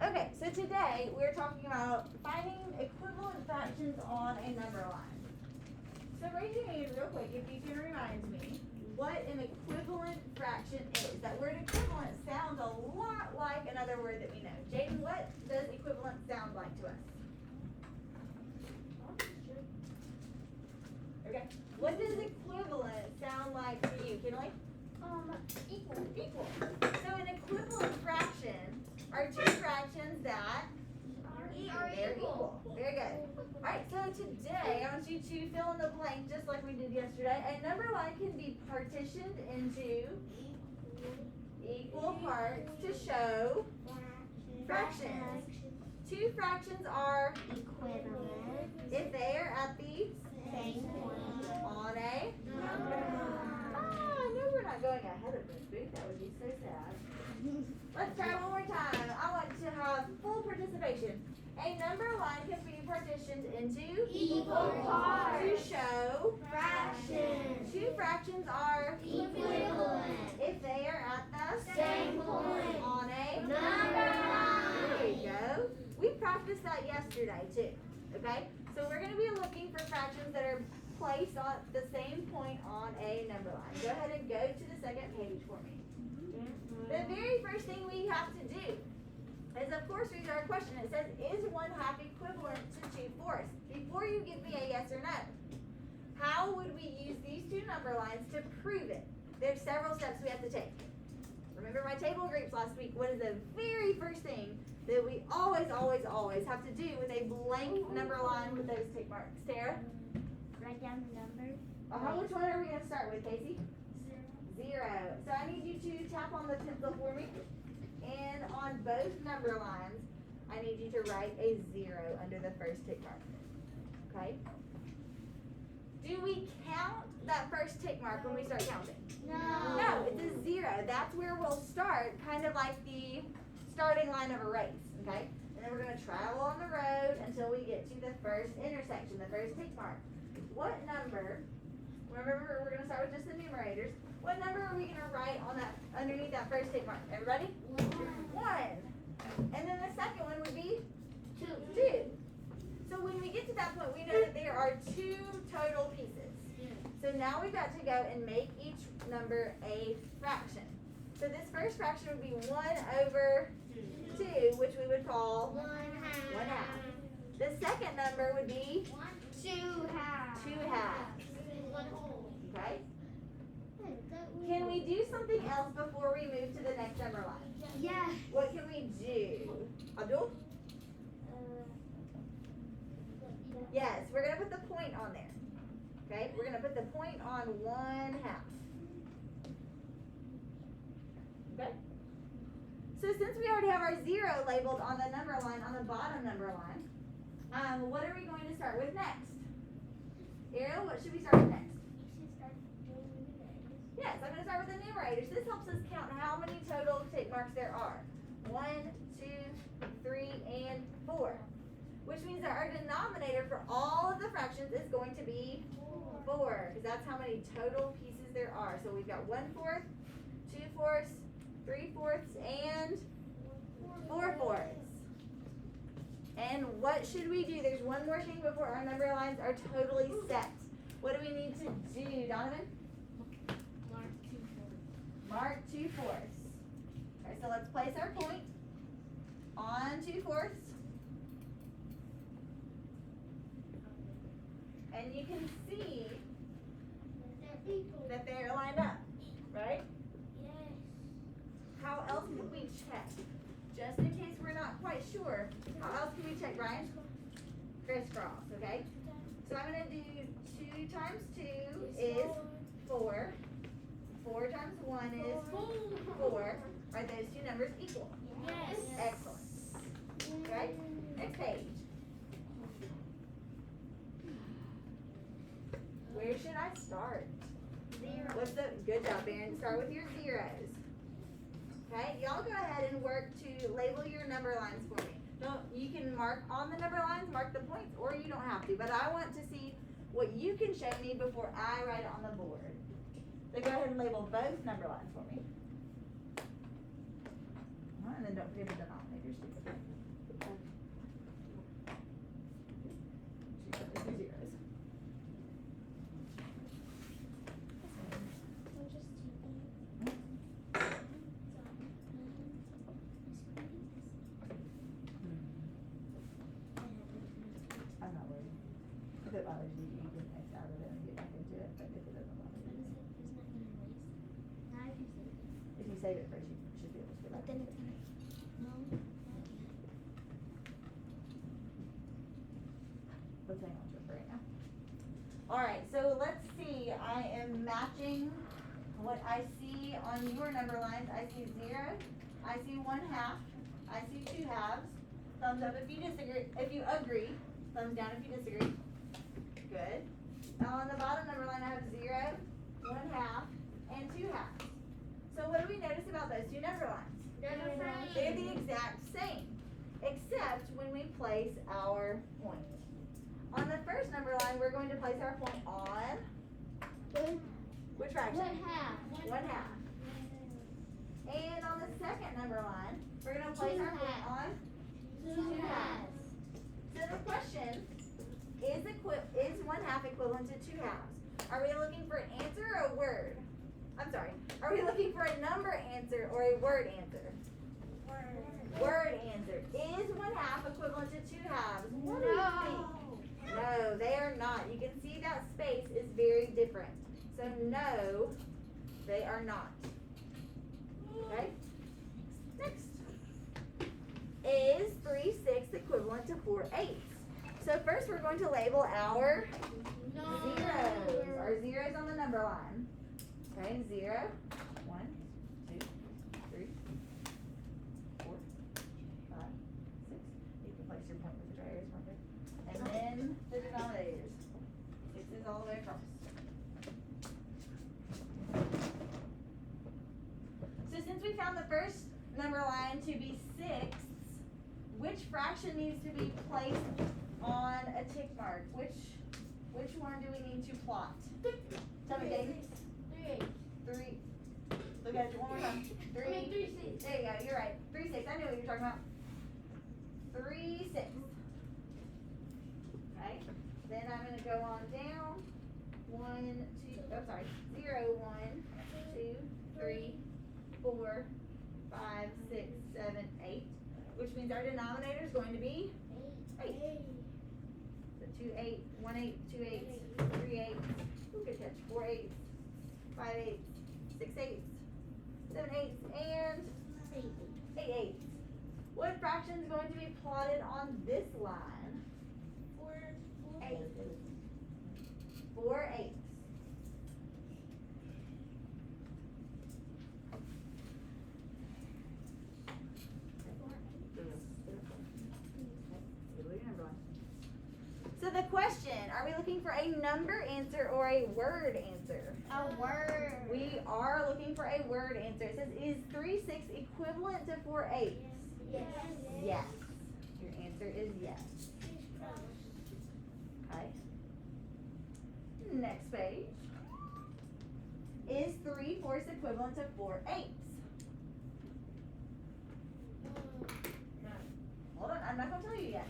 Okay, so today we're talking about finding equivalent fractions on a number line. So raise your hand real quick if you can remind me what an equivalent fraction is. That word equivalent sounds a lot like another word that we know. Jaden, what does equivalent sound like to us? Okay. What does equivalent sound like to you, Kinley? Equal. Equal. So an equivalent fraction are two fractions that they're equal. Very good. Alright, so today I want you to fill in the blank just like we did yesterday. A number line can be partitioned into equal parts to show fractions. Two fractions are Equivalent. if they are at the Same point. on a I know we're not going ahead of this boot. That would be so sad. Let's try one more time. I want to have full participation. A number line can be partitioned into Equal parts. to show Fractions. two fractions are Equivalent. if they are at the Same point. on a Number There you line. go. We practiced that yesterday too. Okay? So we're going to be looking for fractions that are placed on the same point on a number line. Go ahead and go to the second page for me. The very first thing we have to do is, of course, read our question. It says, is 1/2 equivalent to 2/4? Before you give me a yes or no, how would we use these two number lines to prove it? There's several steps we have to take. Remember my table of groups last week? What is the very first thing that we always have to do with a blank number line with those tick marks? Tara? Write down the number. Which one are we going to start with, Casey? 0. So I need you to tap on the pencil for me. And on both number lines, I need you to write a 0 under the first tick mark. Okay? Do we count that first tick mark when we start counting? No, it's a 0. That's where we'll start, kind of like the starting line of a race. Okay? And then we're going to travel on the road until we get to the first intersection, the first tick mark. What number, remember we're going to start with just the numerators, what number are we going to write on that underneath that first tick mark? Everybody? 1. And then the second one would be 2. So when we get to that point, we know that there are 2 total pieces. So now we've got to go and make each number a fraction. So this first fraction would be 1/2, which we would call 1/2. The second number would be 2 halves. 2 halves. Okay? Can we do something else before we move to the next number line? Yeah. What can we do? Abdul? Yes, we're going to put the point on there. Okay? We're going to put the point on 1/2. Okay? So since we already have our 0 labeled on the number line, on the bottom number line, what are we going to start with next? Ariel, what should we start with next? Yes, I'm going to start with the numerators. This helps us count how many total tick marks there are. 1, 2, 3, and 4. Which means that our denominator for all of the fractions is going to be 4. Because that's how many total pieces there are. So we've got 1/4, 2/4, 3/4, and 4/4. And what should we do? There's one more thing before our number lines are totally set. What do we need to do, Donovan? Mark 2/4. Alright, so let's place our point on 2/4. And you can see that they're lined up, right? How else can we check? Just in case we're not quite sure, how else can we check, Brian? Crisscross, okay? So I'm going to do 2 times 2 is 4. 4 times 1 is 4. Are those two numbers equal? Yes. Excellent. Okay, next page. Where should I start? 0. What's the, good job, Aaron. Start with your zeros. Okay, y'all go ahead and work to label your number lines for me. You can mark on the number lines, mark the points, or you don't have to. But I want to see what you can show me before I write it on the board. So go ahead and label both number lines for me. And then don't forget the denominators too. it bothers you, you can X out of it and get back into it, but if it doesn't bother But you. it's not gonna erase. Now I can save it. If you save it first, you should be able to get But back then into it's it. gonna. No, not yet. Let's hang on to it for right now. Alright, so let's see, I am matching what I see on your number lines. I see 0, I see 1/2, I see 2/2. Thumbs up if you disagree, if you agree, thumbs down if you disagree. Good. Now on the bottom number line I have 0, 1/2, and 2/2. So what do we notice about those two number lines? They're the same. They're the exact same, except when we place our point. On the first number line, we're going to place our point on which fraction? 1/2. 1/2. And on the second number line, we're going to place our point on 2/2. So the question is 1/2 equivalent to 2/2? Are we looking for an answer or a word? I'm sorry. Are we looking for a number answer or a word answer? Word answer. Is 1/2 equivalent to 2/2? What do you think? No, they are not. You can see that space is very different. So no, they are not. Okay? Next. Is 3/6 equivalent to 4/8? So first we're going to label our zeros. Our zeros on the number line. Okay, 0, 1, 2, 3, 4, 5, 6. You can place your point with the dry erase marker. And then the denominators. 6 is all the way across. So since we found the first number line to be 6, which fraction needs to be placed on a tick mark? Which one do we need to plot? Tell me, Daisy. 3. Look at it one more time. 3. There you go. You're right. 3/6. I knew what you were talking about. 3/6. Okay. Then I'm gonna go on down. 1, 2. Oh, sorry. 0, 1, 2, 3, 4, 5, 6, 7, 8. Which means our denominator is going to be 8. So 2 8, 1 8, 2 8, 3 8. Who could catch 4 8, 5 8, 6 8, 7 8, and 8 8. What fraction is going to be plotted on this line? 8. 4 8. So the question, are we looking for a number answer or a word answer? A word. We are looking for a word answer. It says, is 3/6 equivalent to 4/8? Yes. Yes. Your answer is yes. Okay. Next page. Is 3/4 equivalent to 4/8? Hold on, I'm not gonna tell you yet.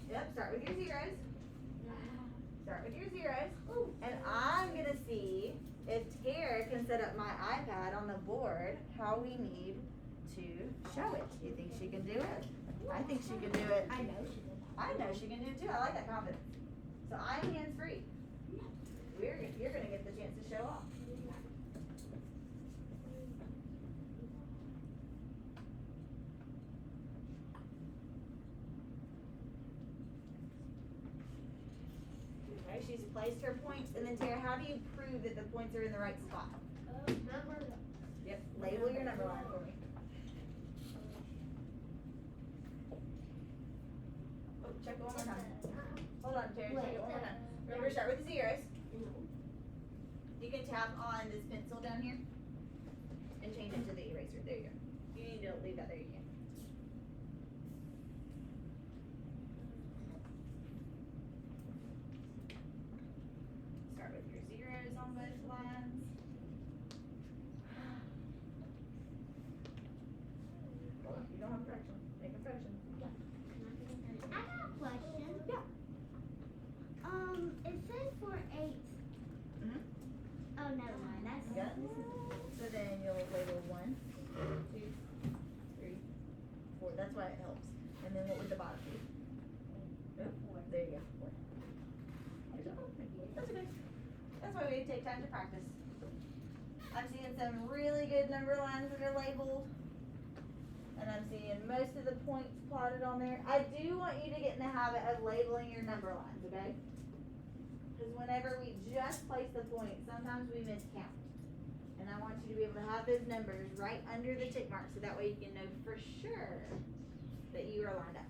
Yep, start with your zeros. Start with your zeros. And I'm gonna see if Tara can set up my iPad on the board how we need to show it. Do you think she can do it? I think she can do it. I know she did. I know she can do it too. I like that confidence. So I'm hands free. You're gonna get the chance to show off. Okay, she's placed her points, and then Tara, how do you prove that the points are in the right spot? Yep, label your number line for me. Oh, check it one more time. Hold on, Tara, check it one more time. Remember, start with the zeros. You can tap on this pencil down here and change it to the eraser. There you go. You need to leave that there, you can. Start with your zeros on both lines. Well, you don't have a fraction. Make a fraction. I got a question. Yeah. It says 4/8. Mhm. Oh, never mind. That's Yeah. So then you'll label 1, 2, 3, 4. That's why it helps. And then what would the bottom be? There you go. Four. That's okay. That's why we take time to practice. I'm seeing some really good number lines that are labeled. And I'm seeing most of the points plotted on there. I do want you to get in the habit of labeling your number lines, okay? Because whenever we just place the points, sometimes we miscount. And I want you to be able to have those numbers right under the tick mark so that way you can know for sure that you are lined up.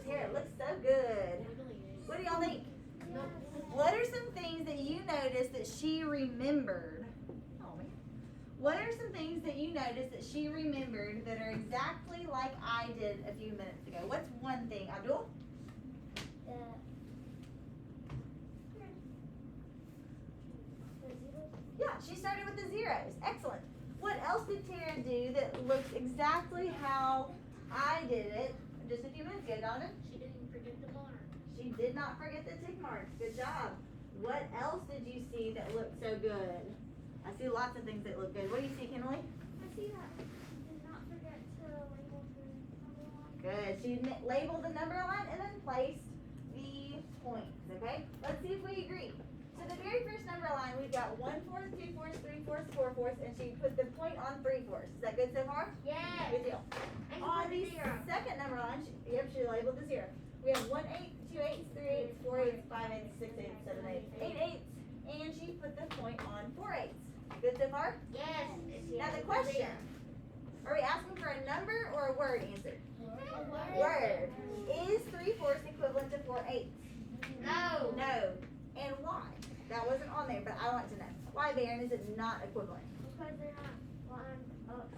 Here, it looks so good. What do y'all think? What are some things that you noticed that she remembered? Oh man. What are some things that you noticed that she remembered that are exactly like I did a few minutes ago? What's one thing, Abdul? Yeah, she started with the zeros. Excellent. What else did Tara do that looks exactly how I did it just a few minutes ago, Donovan? She didn't forget the mark. She did not forget the tick marks. Good job. What else did you see that looked so good? I see lots of things that look good. What do you see, Kinley? I see that. She did not forget to label the number line. Good. She labeled the number line and then placed the points. Okay? Let's see if we agree. So the very first number line, we've got 1/4, 2/4, 3/4, 4/4, and she put the point on 3/4. Is that good so far? Yes. Good deal. And On the zero. second number line, she labeled the zero. We have 1/8, 2/8, 3/8, 4/8, 5/8, 6/8, 7/8, 8/8, and she put the point on 4/8. Good so far? Yes. Now the question, are we asking for a number or a word answer? A Word. Is 3/4 equivalent to 4/8? No. No. And why? That wasn't on there, but I want to know. Why, Baron, is it not equivalent? Because they're not lined up.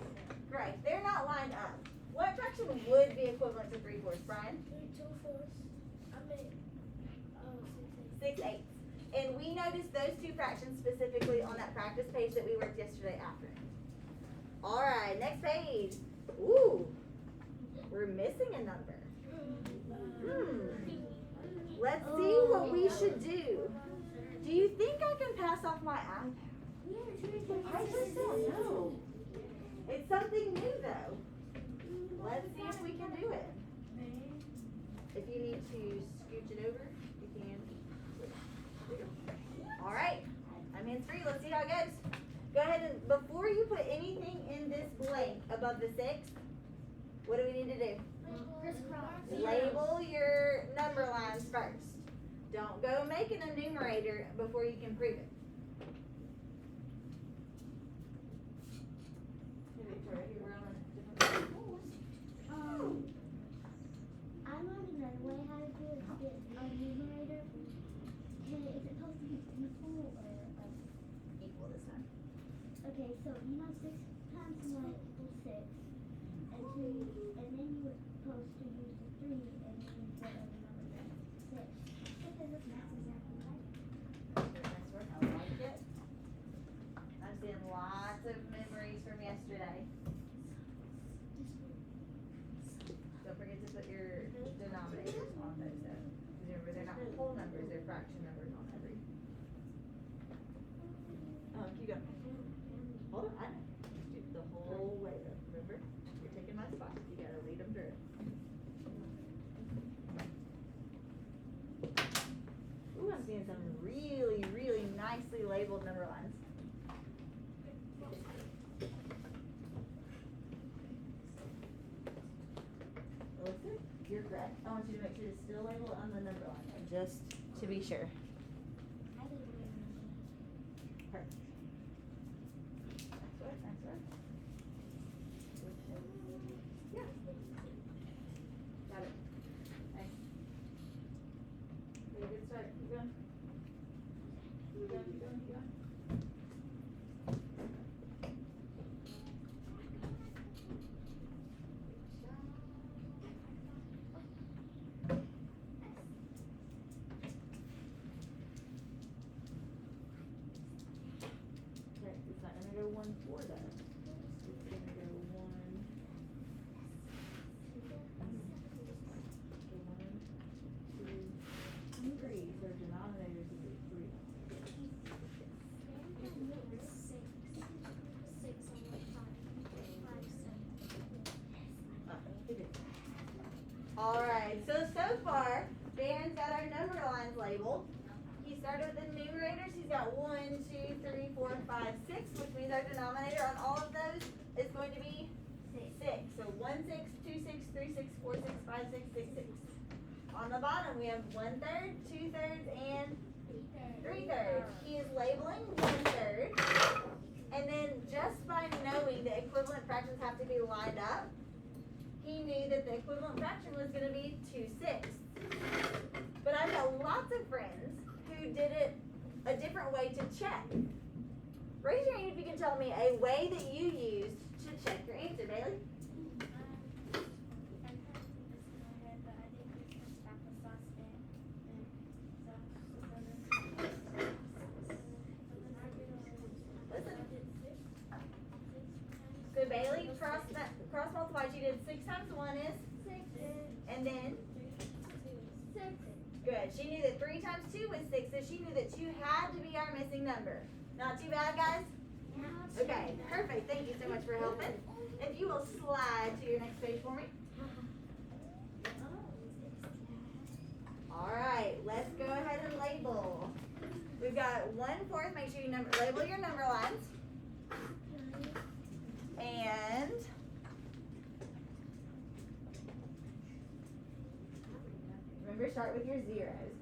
Right, they're not lined up. What fraction would be equivalent to 3/4, Brian? 2/4. I mean, 6/8. And we noticed those two fractions specifically on that practice page that we worked yesterday afternoon. All right, next page. Ooh, we're missing a number. Let's see what we should do. Do you think I can pass off my iPad? I just don't know. It's something new though. Let's see if we can do it. If you need to scooch it over, you can. All right, I'm hands free. Let's see how it goes. Go ahead and, before you put anything in this blank above the 6, what do we need to do? Label your number lines first. Don't go making a numerator before you can prove it. I learned another way how to do it to get a numerator. Is it supposed to be equal or like? Equal this time. Okay, so 6 times 1 equals 6, and then you were supposed to use the 3 and then instead of the number 6. Okay, that's exactly right. Next one, I like it. I'm seeing lots of memories from yesterday. Don't forget to put your denominators on those though. 'Cause remember, they're not whole numbers, they're fraction numbers on every. Keep going. Hold on, I know. Do it the whole way though, remember? You're taking my spot, you gotta lead them through it. Ooh, I'm seeing some really, really nicely labeled number lines. Listen, you're correct. I want you to make sure to still label it on the number line, though, just to be sure. I didn't remember. Perfect. Next one, next one. Yeah. Got it. Nice. Alright, so far, Darren's got our number lines labeled. He started with the numerators. He's got 1, 2, 3, 4, 5, 6, which means our denominator on all of those is going to be 6. So 1, 6, 2, 6, 3, 6, 4, 6, 5, 6, 6, 6. On the bottom, we have 1/3, 2/3, and 3/3. He is labeling 1/3. And then just by knowing the equivalent fractions have to be lined up, he knew that the equivalent fraction was going to be 2/6. But I've got lots of friends who did it a different way to check. Raise your hand if you can tell me a way that you used to check your answer, Bailey. So Bailey, cross multiplied, you did 6 times 1 is? 6. And then? 6. Good. She knew that 3 times 2 was 6, so she knew that 2 had to be our missing number. Not too bad, guys? Okay, perfect. Thank you so much for helping. If you will slide to your next page for me. Alright, let's go ahead and label. We've got 1/4. Make sure you label your number lines. And remember, start with your zeros.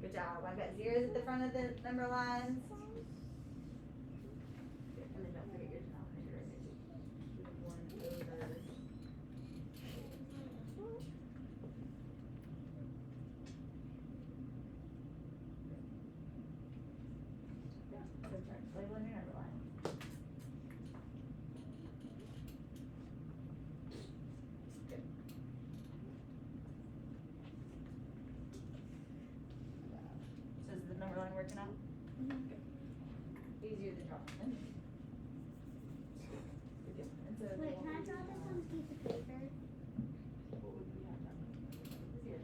Good job. I've got zeros at the front of the number lines. And then don't forget your denominator right there too. 1/. So start labeling your number line. Good. So is the number line working out? Good. Easier to draw. Good deal. And so Wait, can I draw this on a piece of paper? what would we have done? Here.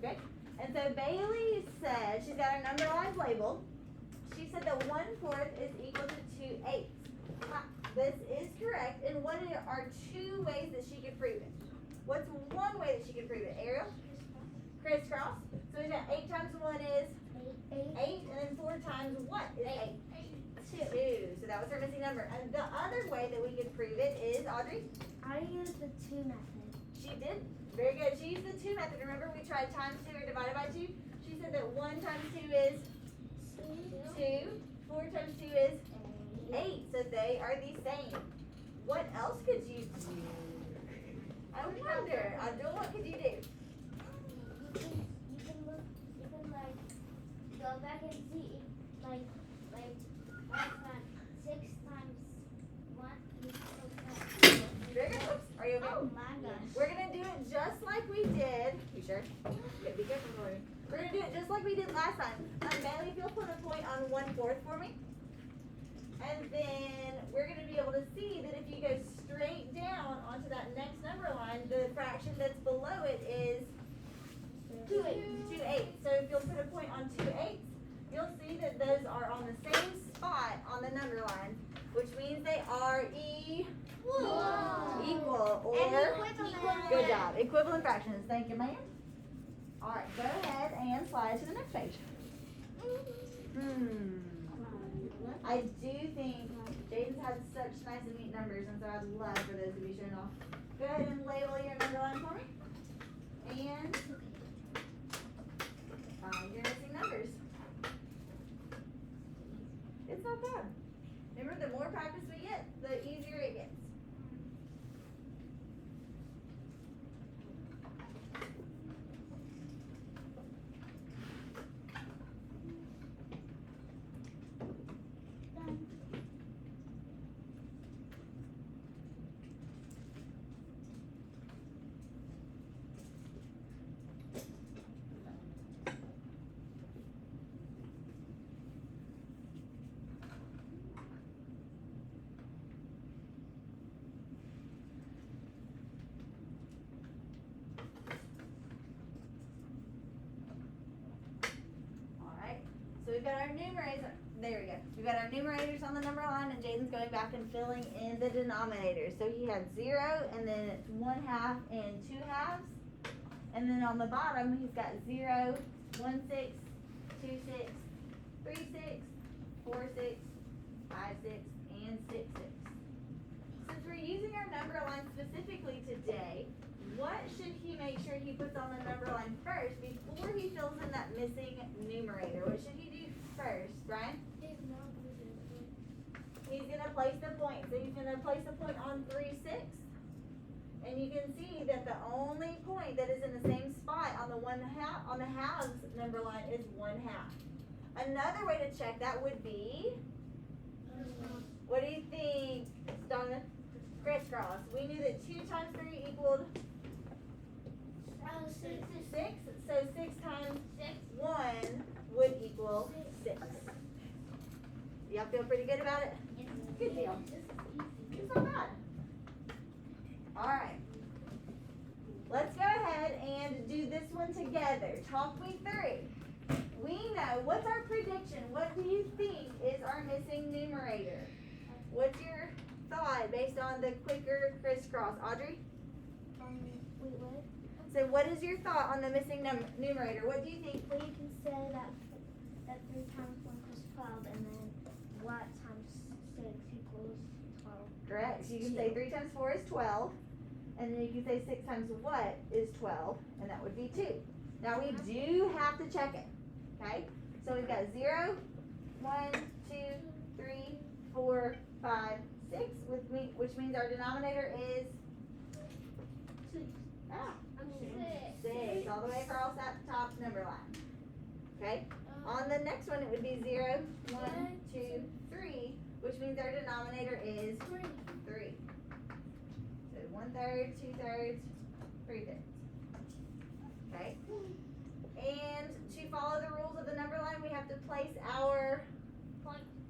Okay, and so Bailey said she's got her number lines labeled. She said that 1/4 is equal to 2/8. This is correct. And what are 2 ways that she could prove it? What's one way that she could prove it? Ariel? Crisscross. So we've got 8 times 1 is 8, and then 4 times what is 8? 2. So that was her missing number. And the other way that we could prove it is, Audrey? I used the 2 method. She did. Very good. She used the 2 method. Remember we tried times 2 or divided by 2? She said that 1 times 2 is 2. 4 times 2 is 8. So they are the same. What else could you do? I wonder. Abdul, what could you do? You can look, you can like go back and see like last time 6 times 1 Very good. Oops. Are you okay? Oh my gosh. We're gonna do it just like we did. You sure? Yeah, be careful, Lori. We're gonna do it just like we did last time. Bailey, if you'll put a point on 1/4 for me. And then we're gonna be able to see that if you go straight down onto that next number line, the fraction that's below it is 2/8. So if you'll put a point on 2/8, you'll see that those are on the same spot on the number line, which means they are equal or good job. Equivalent fractions. Thank you, ma'am. All right, go ahead and slide to the next page. I do think Jaden's had such nice and neat numbers, and so I'd love for those to be shown off. Go ahead and label your number line for me. And not bad. Remember, the more practice we get, the easier it gets. Done. Alright, so we've got our numerators, there we go. We've got our numerators on the number line, and Jaden's going back and filling in the denominators. So he had 0, and then it's 1/2 and 2/2. And then on the bottom, he's got 0, 1 6, 2 6, 3 6, 4 6, 5 6, and 6 6. Since we're using our number line specifically today, what should he make sure he puts on the number line first before he fills in that missing numerator? What should he do first, Brian? He's gonna place the point. So he's gonna place a point on 3 6. And you can see that the only point that is in the same spot on the on the halves number line is 1/2. Another way to check that would be, what do you think, Donna? Crisscross. We knew that 2 times 3 equaled 6. So 6 times 1 would equal 6. Y'all feel pretty good about it? Good deal. It's not bad. Alright. Let's go ahead and do this one together. Talk me through. We know, what's our prediction? What do you think is our missing numerator? What's your thought based on the quicker crisscross? Audrey? Wait, what? So what is your thought on the missing numerator? What do you think? Well, you can say that 3 times 1 is 12, and then what times 6 equals 12. Correct. So you can say 3 times 4 is 12. And then you can say 6 times what is 12, and that would be 2. Now we do have to check it, okay? So we've got 0, 1, 2, 3, 4, 5, 6, which means our denominator is 6, all the way across that top number line, okay? On the next one, it would be 0, 1, 2, 3, which means our denominator is 3. 1/3, 2/3, 3/5. Okay? And to follow the rules of the number line, we have to place our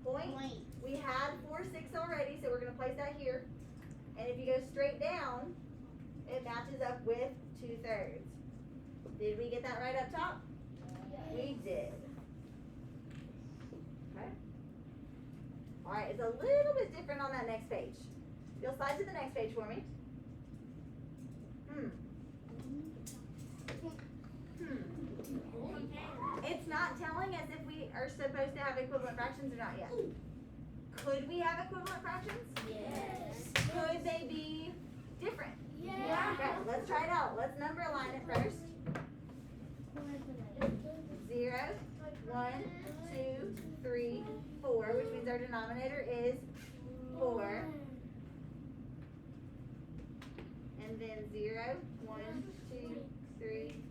point. We had 4 6 already, so we're going to place that here. And if you go straight down, it matches up with 2/3. Did we get that right up top? We did. Okay? Alright, it's a little bit different on that next page. You'll slide to the next page for me. It's not telling us if we are supposed to have equivalent fractions or not yet. Could we have equivalent fractions? Yes. Could they be different? Yeah. Okay, let's try it out. Let's number line it first. 0, 1, 2, 3, 4, which means our denominator is 4. And then 0, 1, 2, 3,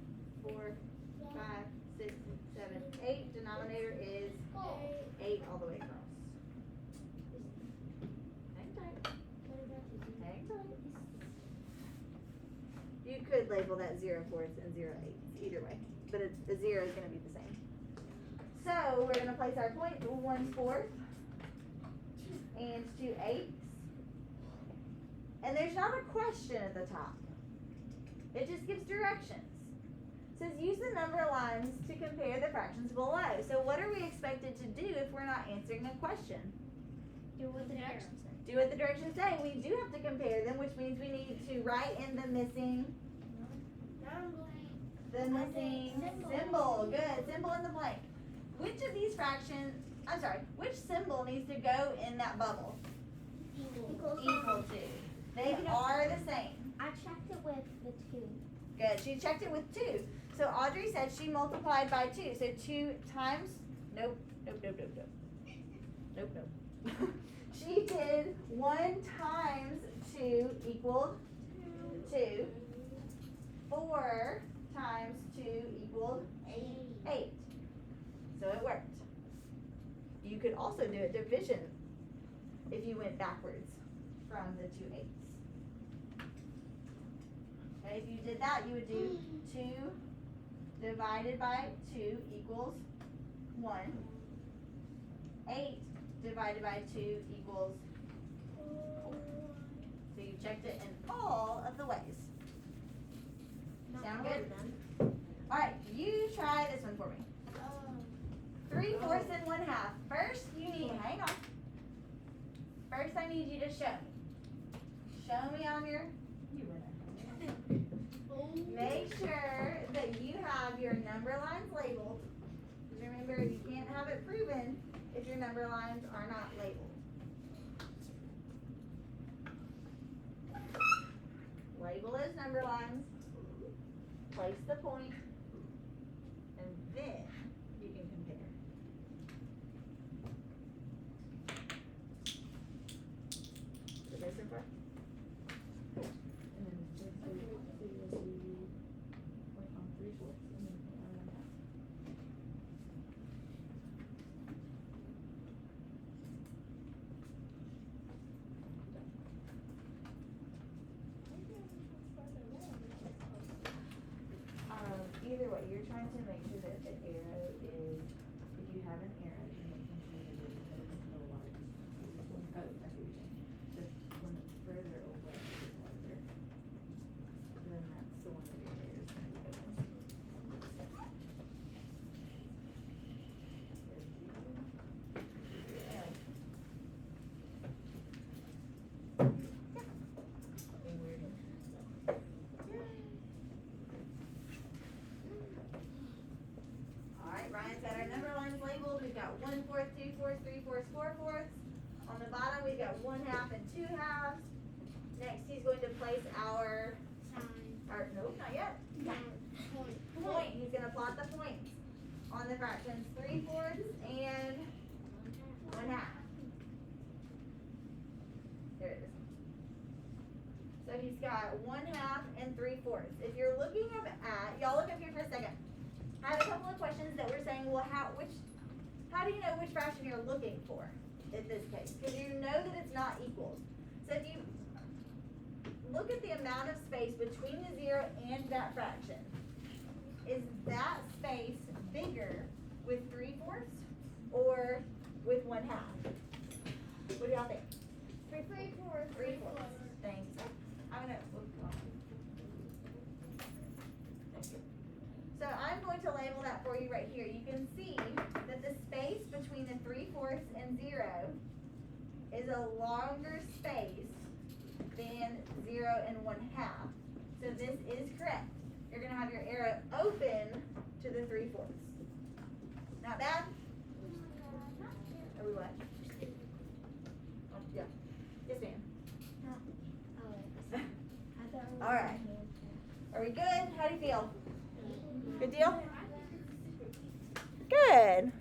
4, 5, 6, 7, 8. Denominator is 8 all the way across. Hang tight. Hang tight. You could label that 0 fourths and 0 eighths, either way. But the 0 is going to be the same. So we're going to place our point, 1 4 and 2 8. And there's not a question at the top. It just gives directions. It says use the number lines to compare the fractions below. So what are we expected to do if we're not answering a question? Do what the directions say. Do what the directions say. We do have to compare them, which means we need to write in the missing symbol. Good. Symbol in the blank. Which of these fractions, which symbol needs to go in that bubble? Equal to. They are the same. I checked it with the 2. Good. She checked it with 2. So Audrey said she multiplied by 2. So 2 times, nope. Nope, nope. She did 1 times 2 equaled 2. 4 times 2 equaled 8. So it worked. You could also do a division if you went backwards from the 2 8s. Okay, if you did that, you would do 2 divided by 2 equals 1. 8 divided by 2 equals 4. So you checked it in all of the ways. Sound good? Alright, you try this one for me. 3/4 and 1/2. First, you need, hang on. First, I need you to show me. Show me on your, make sure that you have your number lines labeled. Remember, you can't have it proven if your number lines are not labeled. Label those number lines. Place the point. And then you can compare. Is that so far? And then this will be point on 3/4 and then point on 1/2. Either way, you're trying to make sure that the arrow is, if you have an arrow, you're making sure that it is no large. Oh, I see what you're saying. Just when it's further away, it's larger. Then that's the one that your arrow is going to go in. Ryan's got our number lines labeled. We've got 1/4, 2/4, 3/4, 4/4. On the bottom, we've got 1/2 and 2/2. Next, he's going to place our, nope, not yet. Point. He's going to plot the points on the fractions 3/4 and 1/2. There it is. So he's got 1/2 and 3/4. If you're looking up at, y'all look up here for a second. I have a couple of questions that we're saying, well, how do you know which fraction you're looking for in this case? Because you know that it's not equals. So if you look at the amount of space between the 0 and that fraction, is that space bigger with 3/4 or with 1/2? What do y'all think? 3/4. 3/4. Thanks. I'm gonna, come on. Thank you. So I'm going to label that for you right here. You can see that the space between the 3/4 and 0 is a longer space than 0 and 1/2. So this is correct. You're going to have your arrow open to the 3/4. Not bad? Are we what? Oh, yeah. Yes, ma'am. All right. Are we good? How do you feel? Good deal? Good.